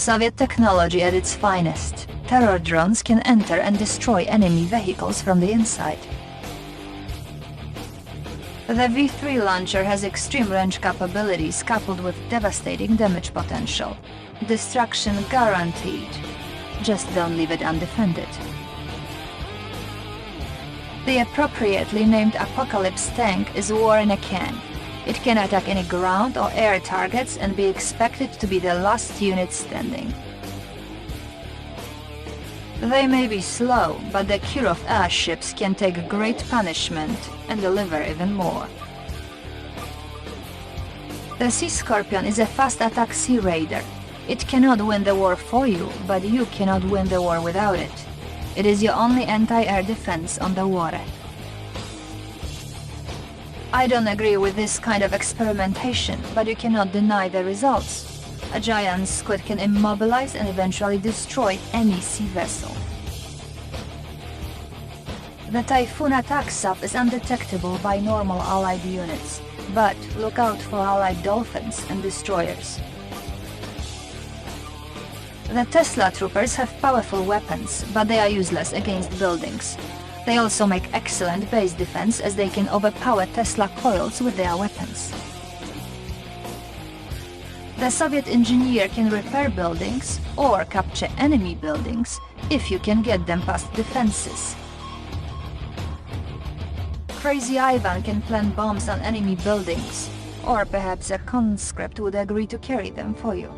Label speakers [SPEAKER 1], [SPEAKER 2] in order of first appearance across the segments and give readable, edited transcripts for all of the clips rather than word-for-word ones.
[SPEAKER 1] Soviet technology at its finest. Terror drones can enter and destroy enemy vehicles from the inside. The V-3 launcher has extreme range capabilities coupled with devastating damage potential. Destruction guaranteed. Just don't leave it undefended. The appropriately named Apocalypse tank is war in a can. It can attack any ground or air targets and be expected to be the last unit standing. They may be slow, but the Kirov airships can take great punishment and deliver even more. The Sea Scorpion is a fast attack sea raider. It cannot win the war for you, but you cannot win the war without it. It is your only anti-air defense on the water. I don't agree with this kind of experimentation, but you cannot deny the results. A giant squid can immobilize and eventually destroy any sea vessel. The Typhoon attack sub is undetectable by normal Allied units, but look out for Allied dolphins and destroyers. The Tesla troopers have powerful weapons, but they are useless against buildings. They also make excellent base defense as they can overpower Tesla coils with their weapons. The Soviet engineer can repair buildings or capture enemy buildings if you can get them past defenses. Crazy Ivan can plant bombs on enemy buildings, or perhaps a conscript would agree to carry them for you.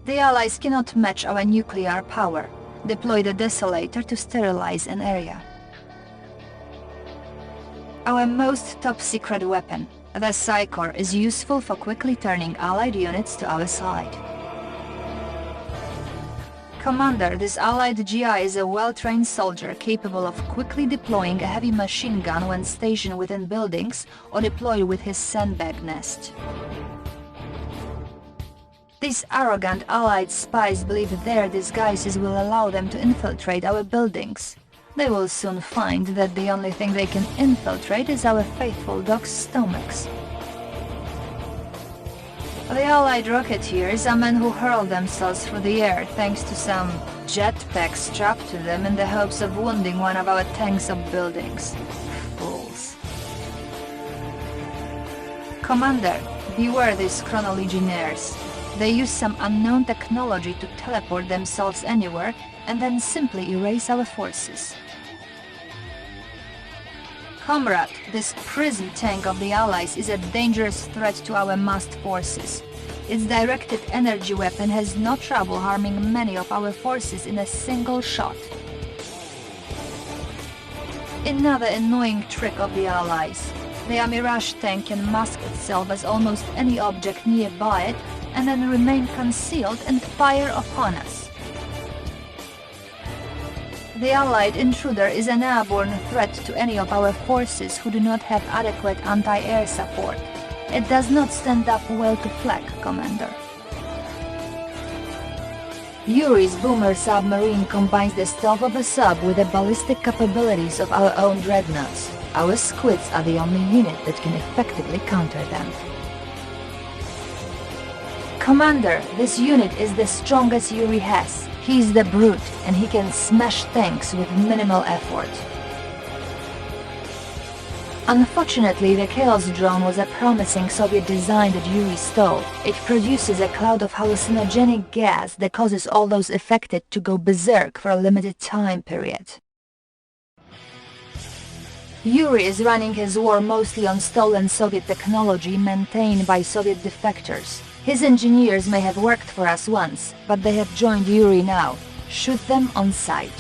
[SPEAKER 1] The Allies cannot match our nuclear power. Deploy the Desolator to sterilize an area. Our most top-secret weapon, the Psychor, is useful for quickly turning Allied units to our side. Commander, this Allied GI is a well-trained soldier capable of quickly deploying a heavy machine gun when stationed within buildings or deployed with his sandbag nest. These arrogant Allied spies believe their disguises will allow them to infiltrate our buildings. They will soon find that the only thing they can infiltrate is our faithful dogs' stomachs. The Allied rocketeers are men who hurl themselves through the air thanks to some jetpack strapped to them in the hopes of wounding one of our tanks or buildings. Fools. Commander, beware these Chronolegionnaires. They use some unknown technology to teleport themselves anywhere and then simply erase our forces. Comrade, this prison tank of the Allies is a dangerous threat to our massed forces. Its directed energy weapon has no trouble harming many of our forces in a single shot. Another annoying trick of the Allies. Their Mirage tank can mask itself as almost any object nearby it and then remain concealed and fire upon us. The Allied intruder is an airborne threat to any of our forces who do not have adequate anti-air support. It does not stand up well to flak, Commander. Yuri's boomer submarine combines the stealth of a sub with the ballistic capabilities of our own dreadnoughts. Our squids are the only unit that can effectively counter them. Commander, this unit is the strongest Yuri has. He is the brute, and he can smash tanks with minimal effort. Unfortunately, the Chaos drone was a promising Soviet design that Yuri stole. It produces a cloud of hallucinogenic gas that causes all those affected to go berserk for a limited time period. Yuri is running his war mostly on stolen Soviet technology maintained by Soviet defectors. His engineers may have worked for us once, but they have joined Yuri now. Shoot them on sight.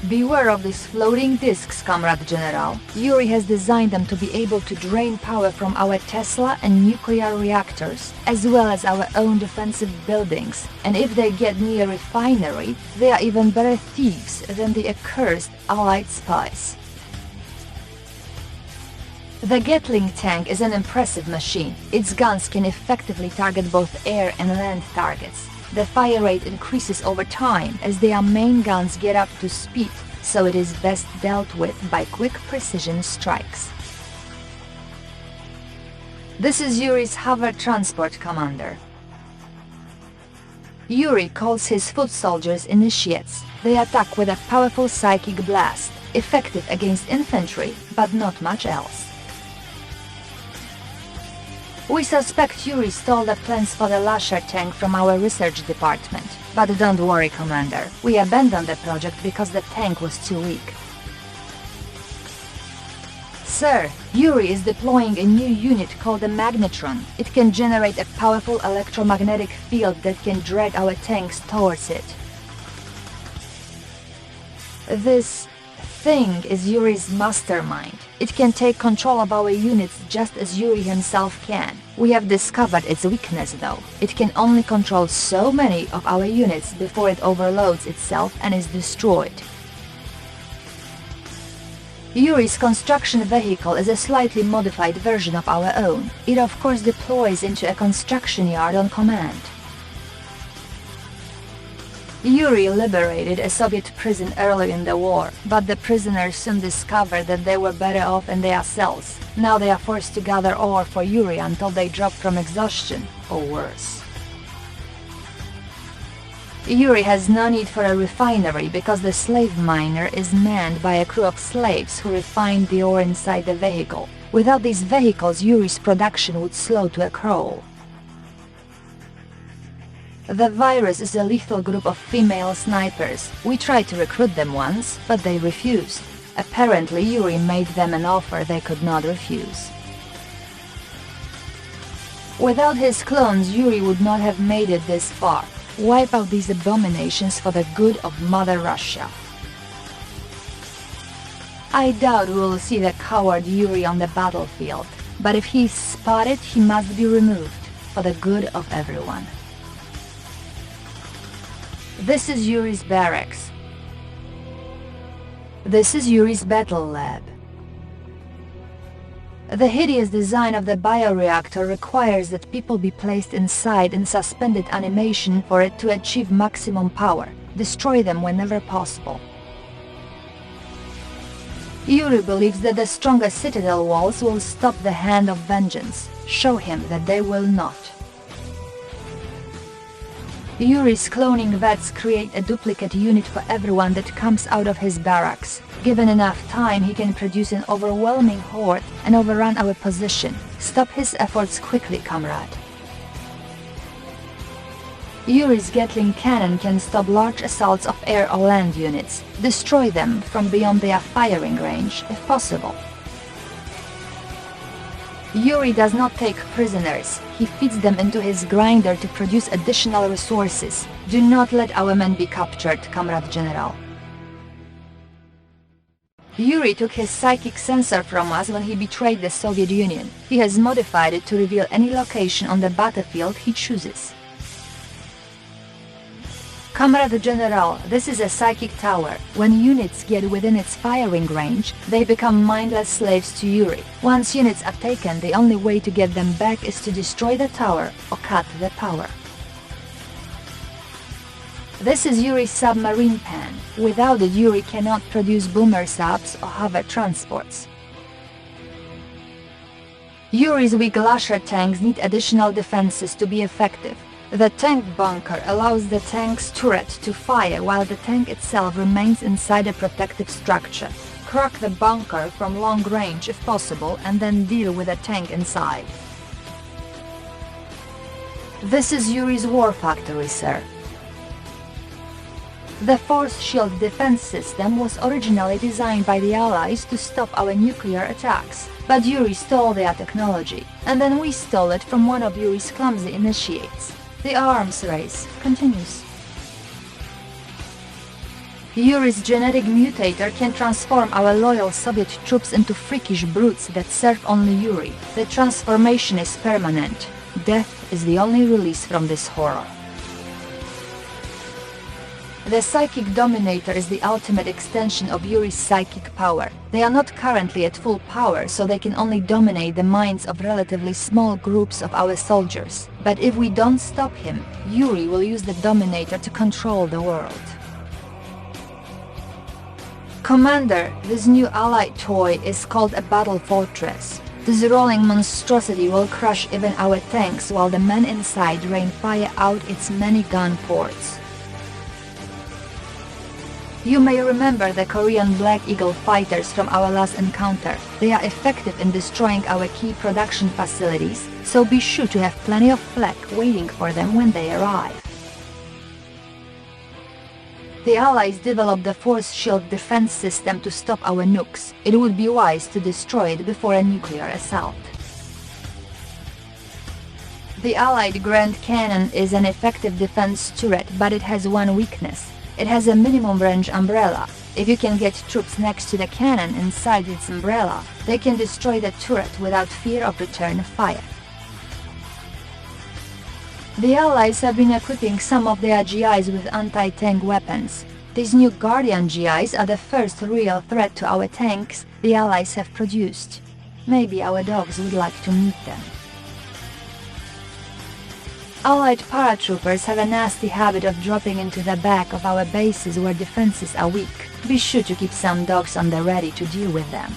[SPEAKER 1] Beware of these floating discs, Comrade General. Yuri has designed them to be able to drain power from our Tesla and nuclear reactors, as well as our own defensive buildings. And if they get near a refinery, they are even better thieves than the accursed Allied spies. The Gatling tank is an impressive machine. Its guns can effectively target both air and land targets. The fire rate increases over time as their main guns get up to speed, so it is best dealt with by quick precision strikes. This is Yuri's hover transport commander. Yuri calls his foot soldiers initiates. They attack with a powerful psychic blast, effective against infantry, but not much else. We suspect Yuri stole the plans for the Lasher tank from our research department. But don't worry, Commander. We abandoned the project because the tank was too weak. Sir, Yuri is deploying a new unit called the Magnetron. It can generate a powerful electromagnetic field that can drag our tanks towards it. This thing is Yuri's mastermind. It can take control of our units just as Yuri himself can. We have discovered its weakness though. It can only control so many of our units before it overloads itself and is destroyed. Yuri's construction vehicle is a slightly modified version of our own. It of course deploys into a construction yard on command. Yuri liberated a Soviet prison early in the war, but the prisoners soon discovered that they were better off in their cells. Now they are forced to gather ore for Yuri until they drop from exhaustion, or worse. Yuri has no need for a refinery because the slave miner is manned by a crew of slaves who refine the ore inside the vehicle. Without these vehicles, Yuri's production would slow to a crawl. The virus is a lethal group of female snipers. We tried to recruit them once, but they refused. Apparently, Yuri made them an offer they could not refuse. Without his clones, Yuri would not have made it this far. Wipe out these abominations for the good of Mother Russia. I doubt we will see the coward Yuri on the battlefield, but if he is spotted, he must be removed, for the good of everyone. This is Yuri's barracks. This is Yuri's battle lab. The hideous design of the bioreactor requires that people be placed inside in suspended animation for it to achieve maximum power. Destroy them whenever possible. Yuri believes that the stronger citadel walls will stop the hand of vengeance. Show him that they will not. Yuri's cloning vets create a duplicate unit for everyone that comes out of his barracks. Given enough time, he can produce an overwhelming horde and overrun our position. Stop his efforts quickly, comrade. Yuri's Gatling cannon can stop large assaults of air or land units. Destroy them from beyond their firing range, if possible. Yuri does not take prisoners. He feeds them into his grinder to produce additional resources. Do not let our men be captured, Comrade General. Yuri took his psychic sensor from us when he betrayed the Soviet Union. He has modified it to reveal any location on the battlefield he chooses. Comrade General, this is a psychic tower. When units get within its firing range, they become mindless slaves to Yuri. Once units are taken, the only way to get them back is to destroy the tower or cut the power. This is Yuri's submarine pan. Without it, Yuri cannot produce boomer subs or hover transports. Yuri's weak Lasher tanks need additional defenses to be effective. The tank bunker allows the tank's turret to fire while the tank itself remains inside a protective structure. Crack the bunker from long range if possible and then deal with the tank inside. This is Yuri's war factory, sir. The Force Shield defense system was originally designed by the Allies to stop our nuclear attacks, but Yuri stole their technology, and then we stole it from one of Yuri's clumsy initiates. The arms race continues. Yuri's genetic mutator can transform our loyal Soviet troops into freakish brutes that serve only Yuri. The transformation is permanent. Death is the only release from this horror. The Psychic Dominator is the ultimate extension of Yuri's psychic power. They are not currently at full power, so they can only dominate the minds of relatively small groups of our soldiers. But if we don't stop him, Yuri will use the Dominator to control the world. Commander, this new allied toy is called a battle fortress. This rolling monstrosity will crush even our tanks while the men inside rain fire out its many gun ports. You may remember the Korean Black Eagle fighters from our last encounter. They are effective in destroying our key production facilities, so be sure to have plenty of flak waiting for them when they arrive. The Allies developed the force shield defense system to stop our nukes. It would be wise to destroy it before a nuclear assault. The Allied Grand Cannon is an effective defense turret, but it has one weakness. It has a minimum range umbrella. If you can get troops next to the cannon inside its umbrella, they can destroy the turret without fear of return fire. The Allies have been equipping some of their GIs with anti-tank weapons. These new Guardian GIs are the first real threat to our tanks the Allies have produced. Maybe our dogs would like to meet them. Allied paratroopers have a nasty habit of dropping into the back of our bases where defenses are weak. Be sure to keep some dogs on the ready to deal with them.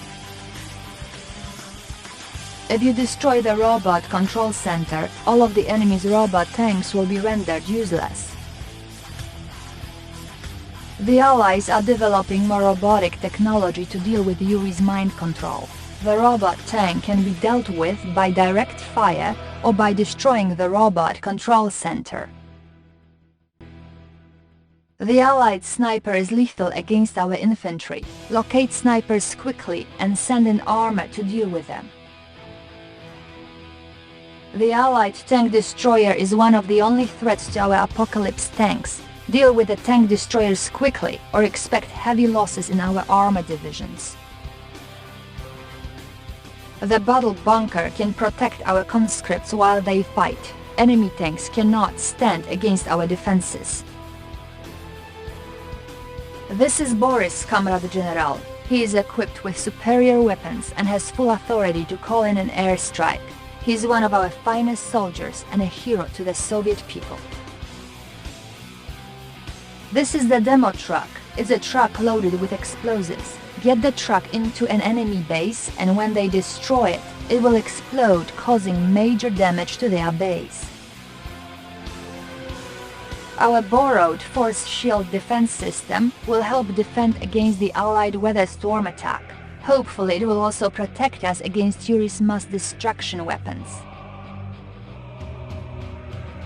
[SPEAKER 1] If you destroy the robot control center, all of the enemy's robot tanks will be rendered useless. The Allies are developing more robotic technology to deal with Yuri's mind control. The robot tank can be dealt with by direct fire or by destroying the robot control center. The Allied sniper is lethal against our infantry. Locate snipers quickly and send an armor to deal with them. The Allied tank destroyer is one of the only threats to our Apocalypse tanks. Deal with the tank destroyers quickly or expect heavy losses in our armor divisions. The battle bunker can protect our conscripts while they fight. Enemy tanks cannot stand against our defenses. This is Boris, Comrade General. He is equipped with superior weapons and has full authority to call in an airstrike. He is one of our finest soldiers and a hero to the Soviet people. This is the demo truck. It's a truck loaded with explosives. Get the truck into an enemy base, and when they destroy it, it will explode, causing major damage to their base. Our borrowed force shield defense system will help defend against the Allied weather storm attack. Hopefully it will also protect us against Yuri's mass destruction weapons.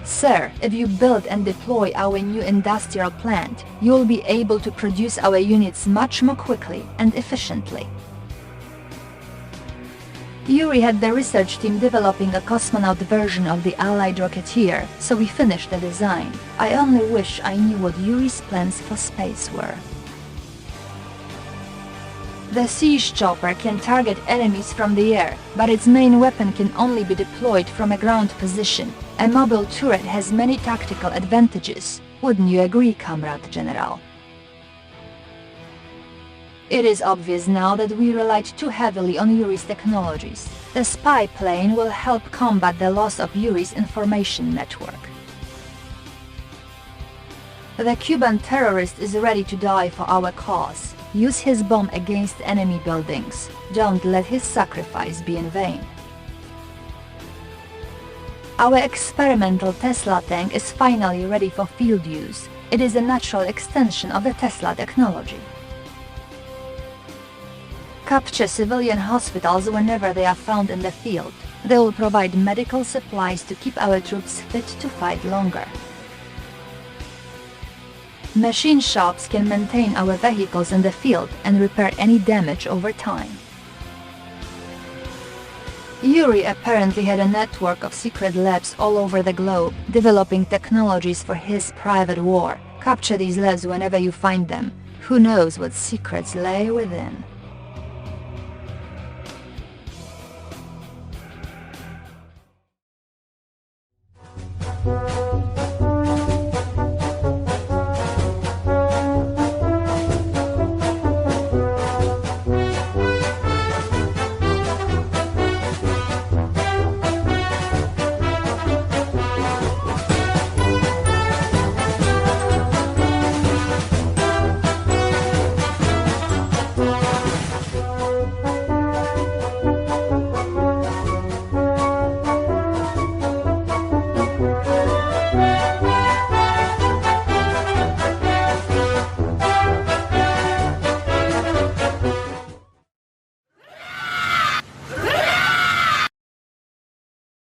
[SPEAKER 1] Sir, if you build and deploy our new industrial plant, you will be able to produce our units much more quickly and efficiently. Yuri had the research team developing a cosmonaut version of the Allied Rocketeer, so we finished the design. I only wish I knew what Yuri's plans for space were. The siege chopper can target enemies from the air, but its main weapon can only be deployed from a ground position. A mobile turret has many tactical advantages. Wouldn't you agree, Comrade General? It is obvious now that we relied too heavily on Yuri's technologies. The spy plane will help combat the loss of Yuri's information network. The Cuban terrorist is ready to die for our cause. Use his bomb against enemy buildings. Don't let his sacrifice be in vain. Our experimental Tesla tank is finally ready for field use. It is a natural extension of the Tesla technology. Capture civilian hospitals whenever they are found in the field. They will provide medical supplies to keep our troops fit to fight longer. Machine shops can maintain our vehicles in the field and repair any damage over time. Yuri apparently had a network of secret labs all over the globe, developing technologies for his private war. Capture these labs whenever you find them. Who knows what secrets lay within?